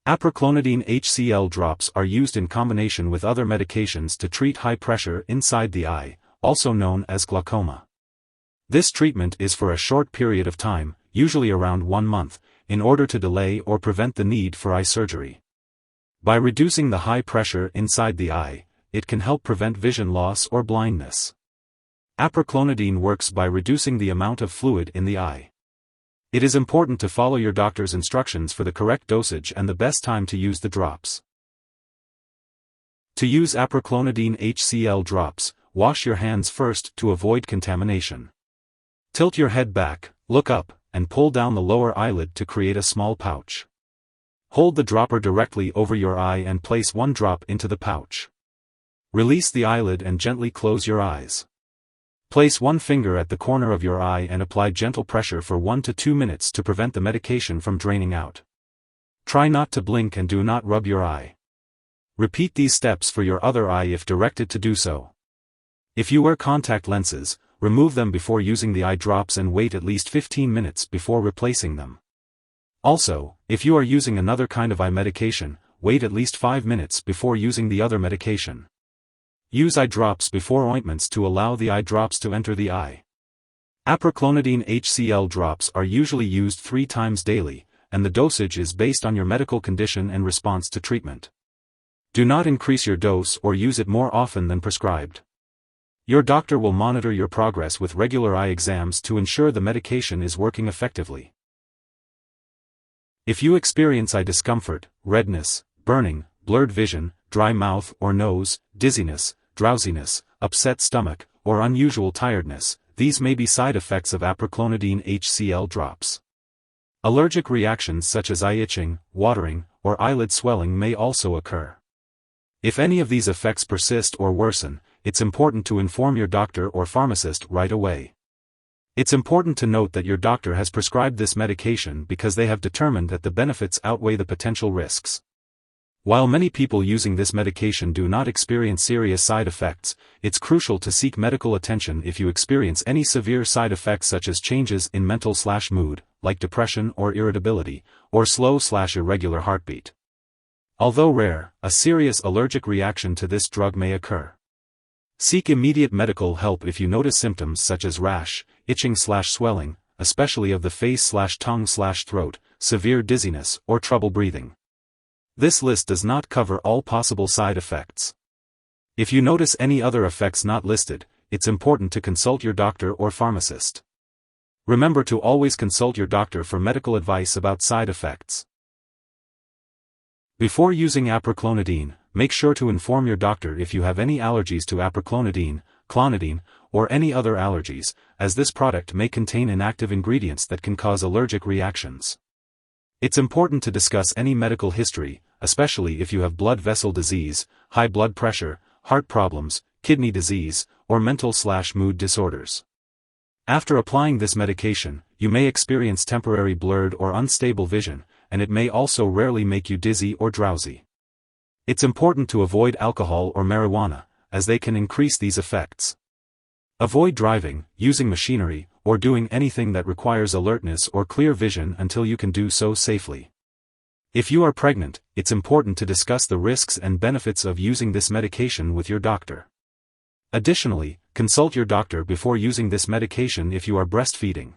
Apraclonidine Hcl drops are used in combination with other medications to treat high pressure inside the eye, also known as glaucoma. This treatment is for a short period of time, usually around 1 month, in order to delay or prevent the need for eye surgery. By reducing the high pressure inside the eye, it can help prevent vision loss or blindness. Apraclonidine works by reducing the amount of fluid in the eye. It is important to follow your doctor's instructions for the correct dosage and the best time to use the drops. To use Apraclonidine Hcl drops, wash your hands first to avoid contamination. Tilt your head back, look up, and pull down the lower eyelid to create a small pouch. Hold the dropper directly over your eye and place 1 drop into the pouch. Release the eyelid and gently close your eyes. Place 1 finger at the corner of your eye and apply gentle pressure for 1 to 2 minutes to prevent the medication from draining out. Try not to blink and do not rub your eye. Repeat these steps for your other eye if directed to do so. If you wear contact lenses, remove them before using the eye drops and wait at least 15 minutes before replacing them. Also, if you are using another kind of eye medication, wait at least 5 minutes before using the other medication. Use eye drops before ointments to allow the eye drops to enter the eye. Apraclonidine Hcl drops are usually used 3 times daily, and the dosage is based on your medical condition and response to treatment. Do not increase your dose or use it more often than prescribed. Your doctor will monitor your progress with regular eye exams to ensure the medication is working effectively. If you experience eye discomfort, redness, burning, blurred vision, dry mouth or nose, dizziness, drowsiness, upset stomach, or unusual tiredness, these may be side effects of Apraclonidine Hcl drops. Allergic reactions such as eye itching, watering, or eyelid swelling may also occur. If any of these effects persist or worsen, it's important to inform your doctor or pharmacist right away. It's important to note that your doctor has prescribed this medication because they have determined that the benefits outweigh the potential risks. While many people using this medication do not experience serious side effects, it's crucial to seek medical attention if you experience any severe side effects such as changes in mental/mood, like depression or irritability, or slow/irregular heartbeat. Although rare, a serious allergic reaction to this drug may occur. Seek immediate medical help if you notice symptoms such as rash, itching/swelling, especially of the face/tongue/throat, severe dizziness, or trouble breathing. This list does not cover all possible side effects. If you notice any other effects not listed, it's important to consult your doctor or pharmacist. Remember to always consult your doctor for medical advice about side effects. Before using apraclonidine, make sure to inform your doctor if you have any allergies to apraclonidine, clonidine, or any other allergies, as this product may contain inactive ingredients that can cause allergic reactions. It's important to discuss any medical history, especially if you have blood vessel disease, high blood pressure, heart problems, kidney disease, or mental/mood disorders. After applying this medication, you may experience temporary blurred or unstable vision, and it may also rarely make you dizzy or drowsy. It's important to avoid alcohol or marijuana, as they can increase these effects. Avoid driving, using machinery, or doing anything that requires alertness or clear vision until you can do so safely. If you are pregnant, it's important to discuss the risks and benefits of using this medication with your doctor. Additionally, consult your doctor before using this medication if you are breastfeeding.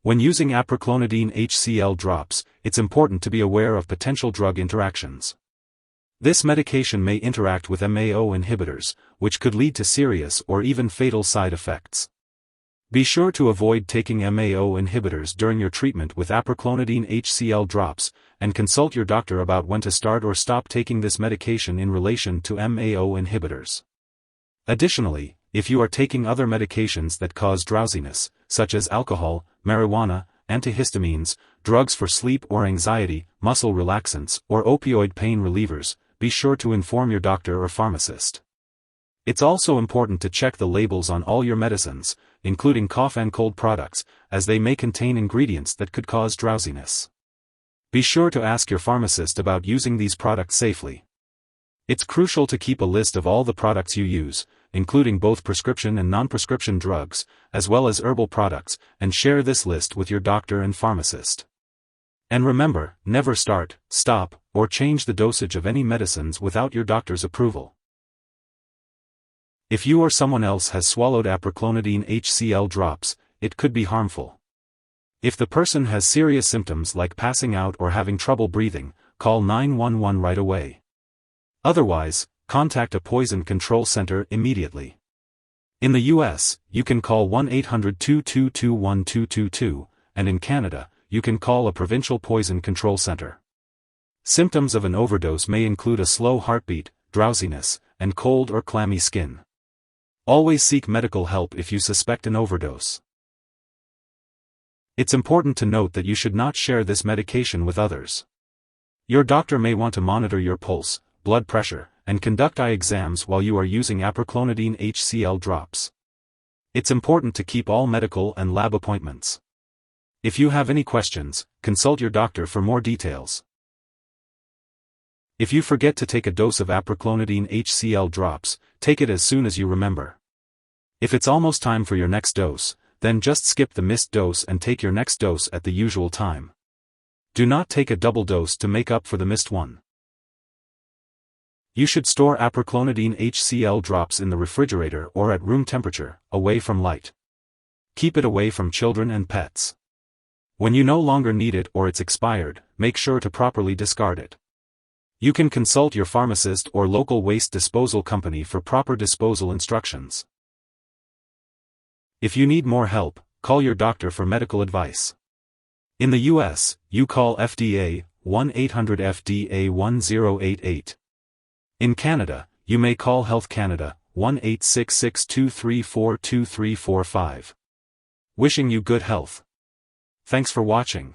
When using Apraclonidine Hcl drops, it's important to be aware of potential drug interactions. This medication may interact with MAO inhibitors, which could lead to serious or even fatal side effects. Be sure to avoid taking MAO inhibitors during your treatment with Apraclonidine Hcl drops, and consult your doctor about when to start or stop taking this medication in relation to MAO inhibitors. Additionally, if you are taking other medications that cause drowsiness, such as alcohol, marijuana, antihistamines, drugs for sleep or anxiety, muscle relaxants, or opioid pain relievers, be sure to inform your doctor or pharmacist. It's also important to check the labels on all your medicines, including cough and cold products, as they may contain ingredients that could cause drowsiness. Be sure to ask your pharmacist about using these products safely. It's crucial to keep a list of all the products you use, including both prescription and non-prescription drugs, as well as herbal products, and share this list with your doctor and pharmacist. And remember, never start, stop, or change the dosage of any medicines without your doctor's approval. If you or someone else has swallowed Apraclonidine Hcl drops, it could be harmful. If the person has serious symptoms like passing out or having trouble breathing, call 911 right away. Otherwise, contact a poison control center immediately. In the US, you can call 1-800-222-1222, and in Canada, you can call a provincial poison control center. Symptoms of an overdose may include a slow heartbeat, drowsiness, and cold or clammy skin. Always seek medical help if you suspect an overdose. It's important to note that you should not share this medication with others. Your doctor may want to monitor your pulse, blood pressure, and conduct eye exams while you are using Apraclonidine Hcl drops. It's important to keep all medical and lab appointments. If you have any questions, consult your doctor for more details. If you forget to take a dose of Apraclonidine Hcl drops, take it as soon as you remember. If it's almost time for your next dose, then just skip the missed dose and take your next dose at the usual time. Do not take a double dose to make up for the missed one. You should store Apraclonidine Hcl drops in the refrigerator or at room temperature, away from light. Keep it away from children and pets. When you no longer need it or it's expired, make sure to properly discard it. You can consult your pharmacist or local waste disposal company for proper disposal instructions. If you need more help, call your doctor for medical advice. In the US, you call FDA, 1-800-FDA-1088. In Canada, you may call Health Canada, 1-866-234-2345. Wishing you good health. Thanks for watching.